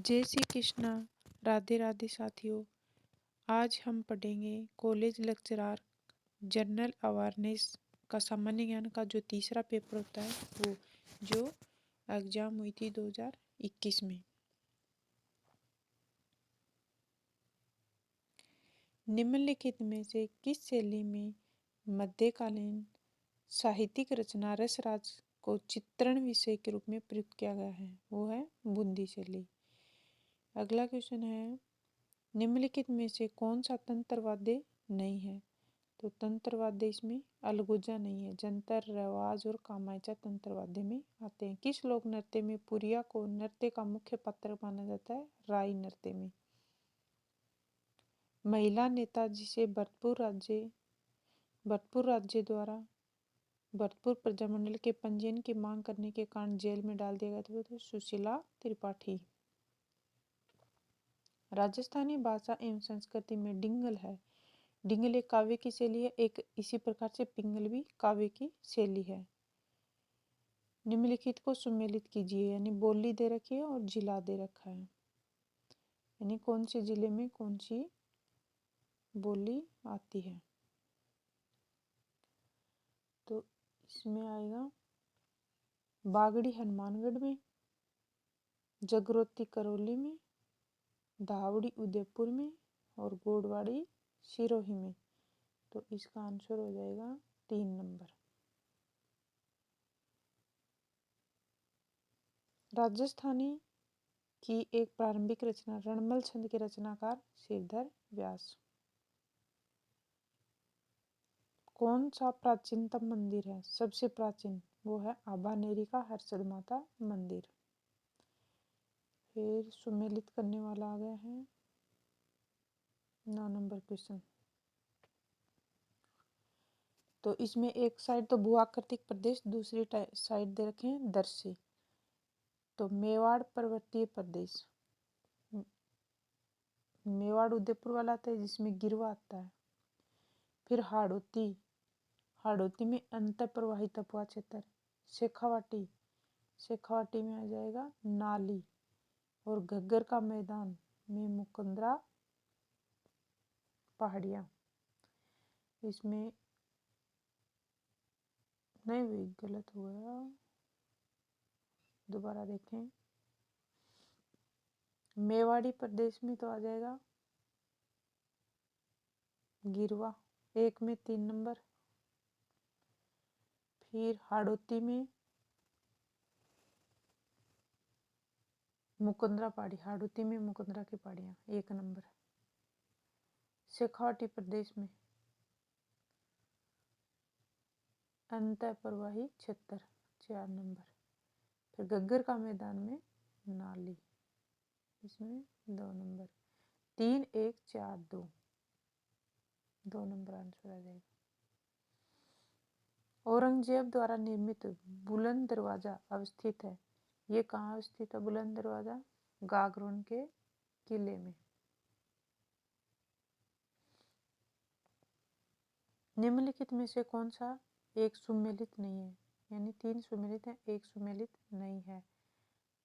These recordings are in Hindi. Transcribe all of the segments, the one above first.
जय श्री कृष्णा। राधे राधे साथियों। आज हम पढ़ेंगे कॉलेज लेक्चरर जनरल अवेयरनेस का सामान्य ज्ञान का जो तीसरा पेपर होता है वो जो एग्जाम हुई थी 2021 में। निम्नलिखित में से किस शैली में मध्यकालीन साहित्यिक रचना रसराज को चित्रण विषय के रूप में प्रयुक्त किया गया है? वो है बूंदी शैली। अगला क्वेश्चन है, निम्नलिखित में से कौन सा तंत्र वाद्य नहीं है? तो तंत्र वाद्य इसमें अलगुजा नहीं है। जंतर, रवाज और कामायचा तंत्र वाद्य में आते हैं। किस लोक नृत्य में पुरिया को नृत्य का मुख्य पात्र माना जाता है? राई नृत्य में। महिला नेता जिसे भरतपुर राज्य द्वारा भरतपुर प्रजामंडल के पंजीयन की मांग करने के कारण जेल में डाल दिया गया था, तो सुशीला त्रिपाठी। राजस्थानी भाषा एवं संस्कृति में डिंगल है। डिंगल एक काव्य की शैली है। एक इसी प्रकार से पिंगल भी काव्य की शैली है। निम्नलिखित को सुमेलित कीजिए, यानी बोली दे रखी है और जिला दे रखा है, यानी कौन से जिले में कौन सी बोली आती है। तो इसमें आएगा बागड़ी हनुमानगढ़ में, जगरोती करौली में, धावड़ी उदयपुर में और गोडवाड़ी सिरोही में। तो इसका आंसर हो जाएगा 3 नंबर। राजस्थानी की एक प्रारंभिक रचना रणमल छंद के रचनाकार श्रीधर व्यास। कौन सा प्राचीनतम मंदिर है? सबसे प्राचीन वो है आभानेरी का हर्षद माता मंदिर। फिर सुमेलित करने वाला आ गया है 9 नंबर क्वेश्चन। तो इसमें एक साइड तो भूआकृतिक प्रदेश, दूसरी साइड दे रखे हैं दर्शी। तो मेवाड़ पर्वतीय प्रदेश, मेवाड़ उदयपुर वाला आता है जिसमें गिरवा आता है। फिर हाड़ौती में अंतर प्रवाही तपवा क्षेत्र। शेखावाटी में आ जाएगा नाली। और घग्गर का मैदान में मुकंदरा पहाड़ियाँ। इसमें नहीं हुई, गलत हो गया, दोबारा देखें। मेवाड़ी प्रदेश में तो आ जाएगा गिरवा, 1 में 3 नंबर। फिर हाड़ौती में मुकुंदरा पहाड़ी, हाड़ौती में मुकुंदरा की पहाड़ियाँ 1 नंबर। शेखावाटी प्रदेश में अंतर प्रवाही क्षेत्र 4 नंबर। फिर घग्गर का मैदान में नाली, इसमें 2 नंबर। 3, 1, 4, 2 नंबर आंसर आ जाएगा। औरंगजेब द्वारा निर्मित बुलंद दरवाजा अवस्थित है। ये कहाँ अवस्थित है बुलंद दरवाजा? गागरोन के किले में। निम्नलिखित में से कौन सा एक सुमेलित नहीं है? यानी 3 सुमेलित है, एक सुमेलित नहीं है।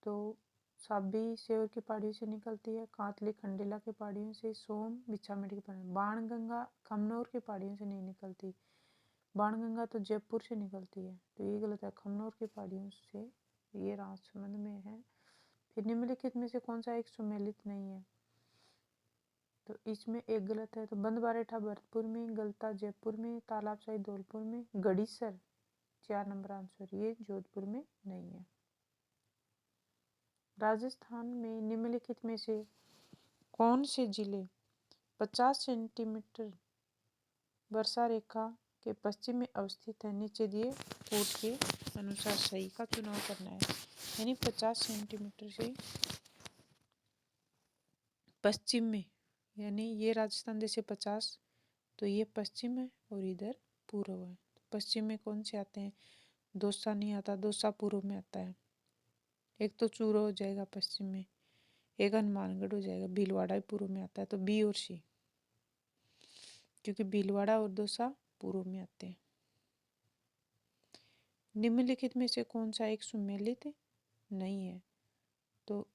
तो साबी सेवर की पहाड़ियों से निकलती है, कांतली खंडेला की पहाड़ियों से, सोम बिछामेट की पहाड़ियों। बाणगंगा खमनौर की पहाड़ियों से नहीं निकलती। बाणगंगा तो जयपुर से निकलती है, तो ये गलत है। खमनौर की पहाड़ियों से ये राजसमंद में है। फिर निम्नलिखित में से कौन सा एक सुमेलित नहीं है? तो इसमें एक गलत है। तो बंदबारेठा भरतपुर में, गलता जयपुर में, तालाबशाही धौलपुर में, गड़ीसर 4 नंबर आंसर, ये जोधपुर में नहीं है। राजस्थान में निम्नलिखित में से कौन से जिले 50 सेंटीमीटर वर्षा रेखा के पश्चिम में अवस्थित है? नीचे दिए कोड के अनुसार सही का चुनाव करना है। यानी 50 सेंटीमीटर से पश्चिम में, यानी ये राजस्थान जैसे 50, तो ये पश्चिम है और इधर पूर्व है। तो पश्चिम में कौन से आते हैं? दौसा नहीं आता, दौसा पूर्व में आता है। एक तो चूरू हो जाएगा पश्चिम में, एक हनुमानगढ़ हो जाएगा, भीलवाड़ा भी पूर्व में आता है। तो बी और सी, क्योंकि भीलवाड़ा और दौसा पूर्व में आते हैं। निम्नलिखित में से कौन सा एक सुमेलित नहीं है? तो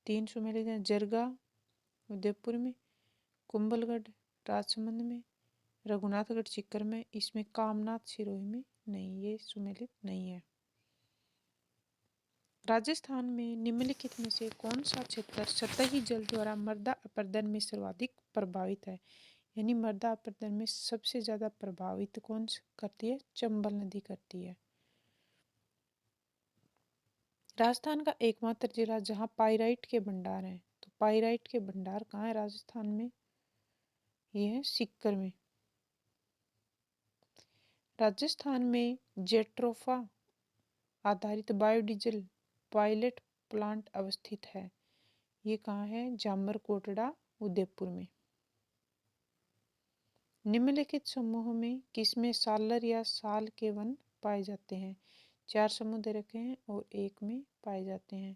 3 सुमेलित हैं जरगा उदयपुर में, कुंभलगढ़ राजसमंद में, रघुनाथगढ़ सीकर में। इसमें कामनाथ सिरोही में नहीं, ये सुमेलित नहीं है। राजस्थान में निम्नलिखित में से कौन सा क्षेत्र सतही जल द्वारा मृदा अपरदन में सर्वाधिक प्रभावित है? यानी मृदा अपरदन में सबसे ज्यादा प्रभावित कौन करती है? चंबल नदी करती है। राजस्थान का एकमात्र जिला जहां पाइराइट के भंडार हैं, तो पाइराइट के भंडार कहाँ है राजस्थान में? ये है सीकर में। राजस्थान में जेट्रोफा आधारित बायोडीजल पायलट प्लांट अवस्थित है। ये कहाँ है? जामर कोटड़ा उदयपुर में। निम्नलिखित समूह में किसमें सालर या साल के वन पाए जाते हैं? 4 समूह दे रखे हैं और एक में पाए जाते हैं।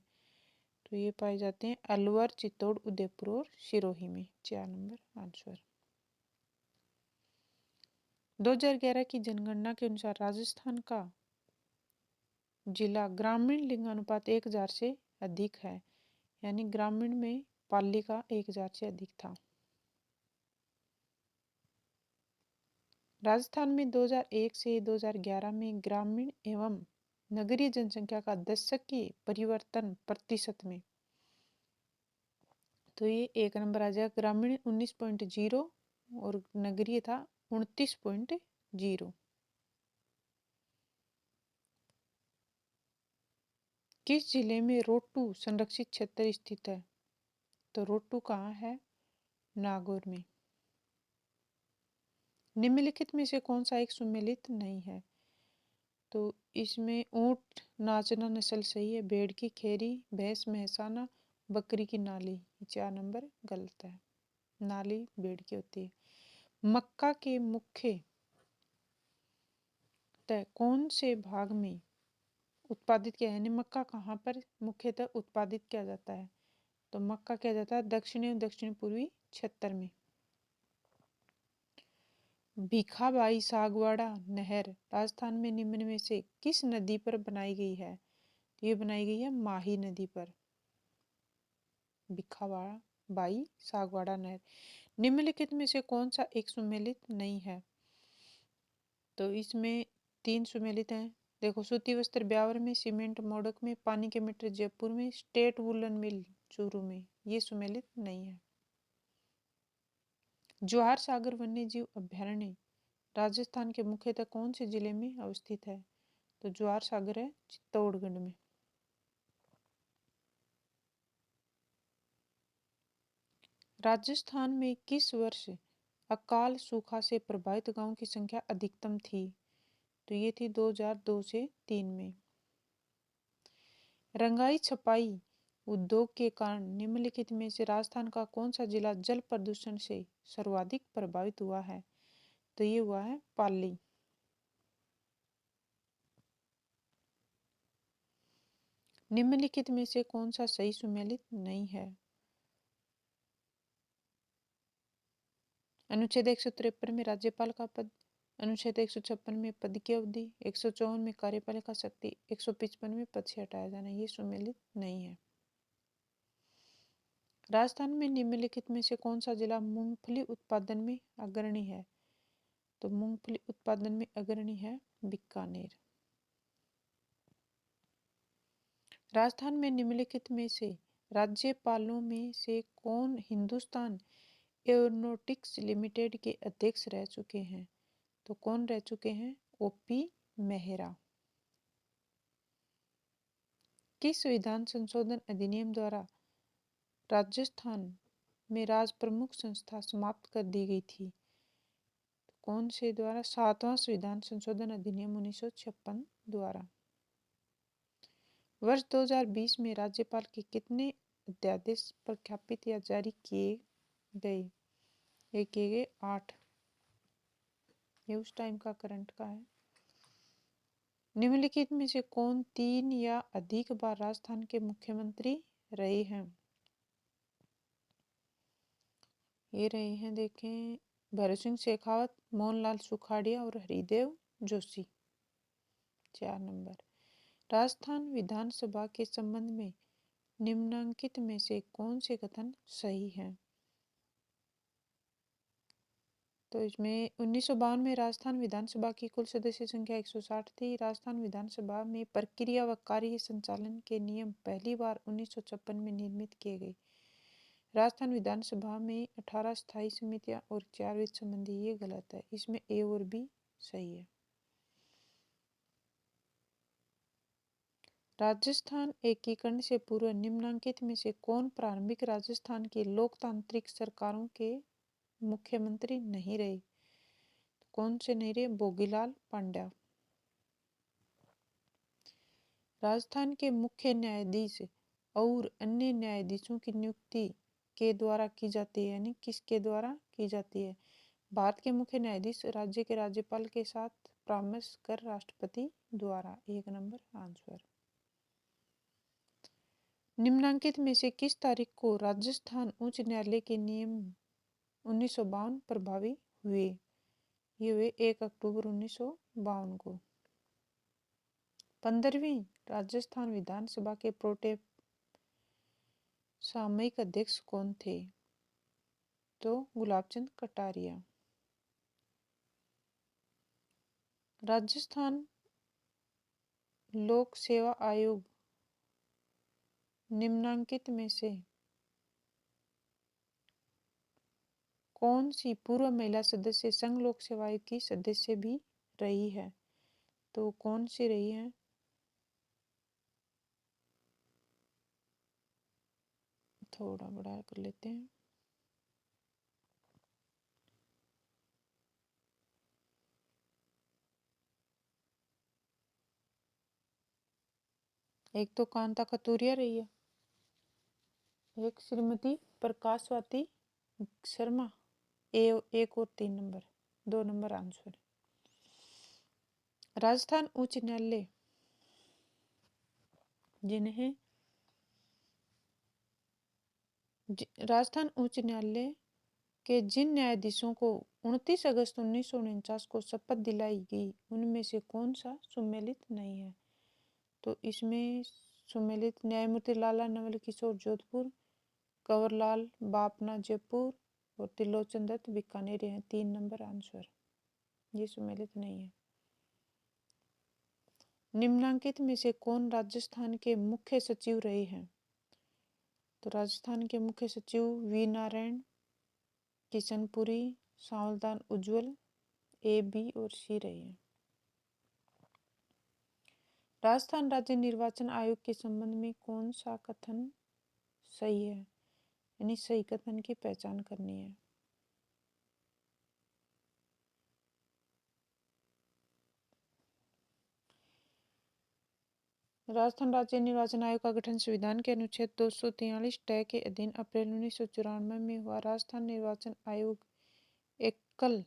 तो ये पाए जाते हैं अलवर, चित्तौड़, उदयपुर और सिरोही में। 4 नंबर आंसर। 2011 की जनगणना के अनुसार राजस्थान का जिला ग्रामीण लिंगानुपात 1000 से अधिक है, यानी ग्रामीण में पाली का 1000 से अधिक था। राजस्थान में 2001 से 2011 में ग्रामीण एवं नगरीय जनसंख्या का दशकीय परिवर्तन प्रतिशत में, तो ये 1 नंबर आ जाएगा। ग्रामीण 19.0 और नगरीय था 29.0। किस जिले में रोटू संरक्षित क्षेत्र स्थित है? तो रोटू कहाँ है? नागौर में। निम्नलिखित में से कौन सा एक सुमेलित नहीं है? तो इसमें ऊंट नाचना नस्ल सही है, भेड़ की खेरी, भैंस महसाना, बकरी की नाली। 4 नंबर गलत है, नाली भेड़ की होती है। मक्का के मुख्य कौन से भाग में उत्पादित किया है? यानी मक्का कहाँ पर मुख्यतः उत्पादित किया जाता है? तो मक्का किया जाता है दक्षिणी और दक्षिण पूर्वी क्षेत्र में। भीखाबाई सागवाड़ा नहर राजस्थान में निम्न में से किस नदी पर बनाई गई है? तो ये बनाई गई है माही नदी पर। भीखाबाई सागवाड़ा नहर। निम्नलिखित में से कौन सा एक सुमेलित नहीं है? तो इसमें 3 सुमेलित हैं। देखो, सूती वस्त्र ब्यावर में, सीमेंट मोड़क में, पानी के मीटर जयपुर में, स्टेट वुलन मिल चूरू में। ये सुमेलित नहीं है। जवाहर सागर वन्य जीव अभ्यारण्य राजस्थान के मुख्यतः कौन से जिले में अवस्थित है? तो जवाहर सागर है चित्तौड़गढ़ में। राजस्थान में किस वर्ष अकाल सूखा से प्रभावित गांवों की संख्या अधिकतम थी? तो ये थी 2002 से 3 में। रंगाई छपाई उद्योग के कारण निम्नलिखित में से राजस्थान का कौन सा जिला जल प्रदूषण से सर्वाधिक प्रभावित हुआ है? तो ये हुआ है पाली। निम्नलिखित में से कौन सा सही सुमेलित नहीं है? अनुच्छेद 153 में राज्यपाल का पद, अनुच्छेद 156 में पद की अवधि, 154 में कार्यपालिका शक्ति, 155 में पद से हटाया जाना, ये सुमेलित नहीं है। राजस्थान में निम्नलिखित में से कौन सा जिला मूंगफली उत्पादन में अग्रणी है? तो मूंगफली उत्पादन में अग्रणी है बीकानेर। राजस्थान में निम्नलिखित में से राज्यपालों में से कौन हिंदुस्तान एरोनॉटिक्स लिमिटेड के अध्यक्ष रह चुके हैं? तो कौन रह चुके हैं? ओपी मेहरा। किस विधान संशोधन अधिनियम द्वारा राजस्थान में राज प्रमुख संस्था समाप्त कर दी गई थी? कौन से द्वारा? 7वां संविधान संशोधन अधिनियम 1956 द्वारा। वर्ष 2020 में राज्यपाल के कितने अध्यादेश प्रख्यापित या जारी किए गए? ये किए गए 8। ये उस टाइम का करंट का है। निम्नलिखित में से कौन 3 या अधिक बार राजस्थान के मुख्यमंत्री रहे हैं? ये रहे हैं, देखें, भरत सिंह शेखावत, मोहनलाल सुखाड़िया और हरिदेव जोशी। 4 नंबर। राजस्थान विधानसभा के संबंध में निम्नलिखित में से कौन से कथन सही हैं? तो इसमें 1952 में राजस्थान विधानसभा की कुल सदस्य संख्या 160 थी। राजस्थान विधानसभा में प्रक्रिया व कार्य संचालन के नियम पहली बार 1956 में निर्मित किए गए। राजस्थान विधानसभा में 18 स्थायी समितियां और 4 वित्त संबंधी, ये गलत है। इसमें ए और बी सही है। राजस्थान एकीकरण से पूर्व निम्नलिखित में से कौन प्रारंभिक राजस्थान की लोकतांत्रिक सरकारों के मुख्यमंत्री नहीं रहे? कौन से नहीं रहे? भोगीलाल पांड्या। राजस्थान के मुख्य न्यायाधीश और अन्य न्यायाधीशों की नियुक्ति के द्वारा की जाती है, यानी किसके द्वारा की जाती है? भारत के मुख्य न्यायाधीश राज्य के राज्यपाल के साथ परामर्श कर राष्ट्रपति द्वारा। 1 नंबर आंसर। निम्नलिखित में से किस तारीख को राजस्थान उच्च न्यायालय के नियम 1952 प्रभावी हुए? ये हुए 1 अक्टूबर 1952 को। 15वीं राजस्थान विधानसभा के प्रोटेम सामयिक अध्यक्ष कौन थे? तो गुलाबचंद कटारिया। राजस्थान लोक सेवा आयोग निम्नलिखित में से कौन सी पूर्व महिला सदस्य संघ लोक सेवा आयोग की सदस्य भी रही है? तो कौन सी रही है? थोड़ा बड़ा कर लेते हैं। एक तो कांता कतूरिया रही है, एक श्रीमती प्रकाशवती शर्मा, 1 और 3 नंबर, 2 नंबर आंसर। राजस्थान उच्च न्यायालय जिन्हें राजस्थान उच्च न्यायालय के जिन न्यायाधीशों को 29 अगस्त 1949 को शपथ दिलाई गई, उनमें से कौन सा सुमेलित नहीं है? तो इसमें सुमेलित न्यायमूर्ति लाला नवल किशोर जोधपुर, कंवरलाल बापना जयपुर और त्रिलोचन दत्त बीकानेर हैं। 3 नंबर आंसर। ये सुमेलित नहीं है। निम्नलिखित में से कौन राजस्थान के मुख्य सचिव रहे हैं? तो राजस्थान के मुख्य सचिव V Narayan, Kishanpuri, Savaldan Ujjwal, A, B और सी रहे हैं। राजस्थान राज्य निर्वाचन आयोग के संबंध में कौन सा कथन सही है? यानी सही कथन की पहचान करनी है। राजस्थान राज्य निर्वाचन आयोग का गठन संविधान के अनुच्छेद 243 टय के अधीन अप्रैल 1994 में हुआ। राजस्थान निर्वाचन आयोग एकल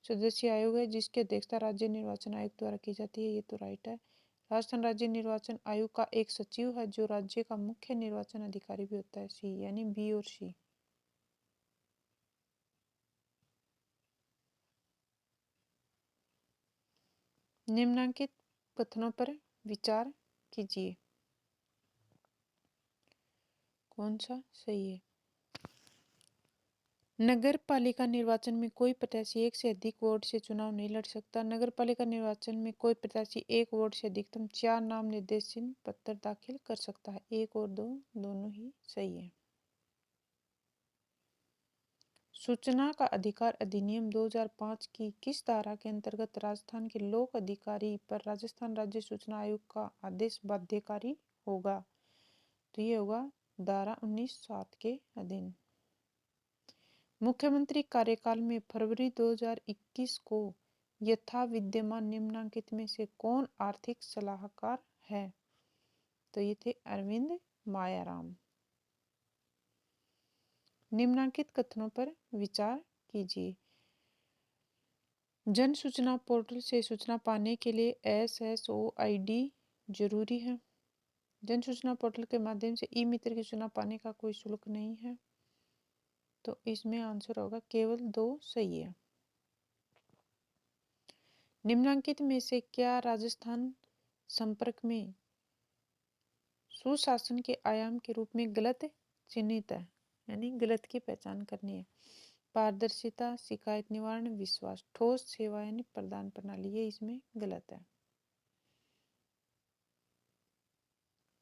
सदस्यीय आयोग है जिसकी अध्यक्षता राज्य निर्वाचन आयोग द्वारा की जाती है। ये तो राइट है। राजस्थान राज्य निर्वाचन आयोग का एक सचिव है जो राज्य का मुख्य निर्वाचन अधिकारी भी होता है। सी, यानी बी और सी। निम्नलिखित कथनों पर विचार कीजिए, कौन सा सही है? नगर पालिका निर्वाचन में कोई प्रत्याशी एक से अधिक वार्ड से चुनाव नहीं लड़ सकता। नगर पालिका निर्वाचन में कोई प्रत्याशी एक वार्ड से अधिकतम 4 नाम निर्देशन पत्र दाखिल कर सकता है। 1 और 2 दोनों ही सही है। सूचना का अधिकार अधिनियम 2005 की किस धारा के अंतर्गत राजस्थान के लोक अधिकारी पर राजस्थान राज्य सूचना आयोग का आदेश बाध्यकारी होगा? तो ये होगा धारा 19(7) के अधीन। मुख्यमंत्री कार्यकाल में फरवरी 2021 को यथा विद्यमान निम्नलिखित में से कौन आर्थिक सलाहकार है? तो ये थे अरविंद मायाराम। निम्नलिखित कथनों पर विचार कीजिए। जन सूचना पोर्टल से सूचना पाने के लिए SSO ID जरूरी है। जन सूचना पोर्टल के माध्यम से ई मित्र की सूचना पाने का कोई शुल्क नहीं है। तो इसमें आंसर होगा केवल 2 सही है। निम्नलिखित में से क्या राजस्थान संपर्क में सुशासन के आयाम के रूप में गलत चिन्हित है, यानी गलत की पहचान करनी है। पारदर्शिता, शिकायत निवारण, विश्वास, ठोस सेवा यानी प्रदान प्रणाली, ये इसमें गलत है।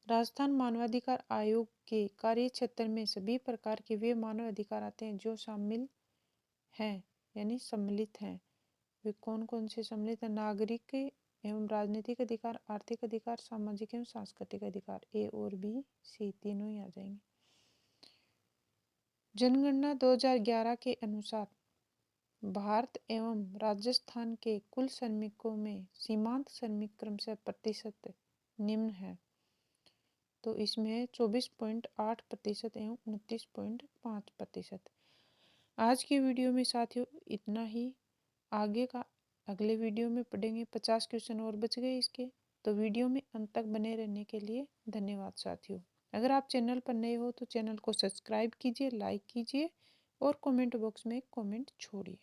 राजस्थान मानवाधिकार आयोग के कार्य क्षेत्र में सभी प्रकार के वे मानव अधिकार आते हैं जो शामिल हैं, यानी सम्मिलित हैं। वे कौन कौन से सम्मिलित हैं? नागरिक एवं राजनीतिक अधिकार, आर्थिक अधिकार, सामाजिक एवं सांस्कृतिक अधिकार। ए और बी सी तीनों ही आ जाएंगे। जनगणना 2011 के अनुसार भारत एवं राजस्थान के कुल श्रमिकों में सीमांत श्रमिक क्रमशः प्रतिशत निम्न है। तो इसमें 24.8% एवं 29.5%। आज की वीडियो में साथियों इतना ही। आगे का अगले वीडियो में पढ़ेंगे। 50 क्वेश्चन और बच गए इसके। तो वीडियो में अंत तक बने रहने के लिए धन्यवाद साथियों। अगर आप चैनल पर नए हो तो चैनल को सब्सक्राइब कीजिए, लाइक कीजिए और कमेंट बॉक्स में कमेंट छोड़िए।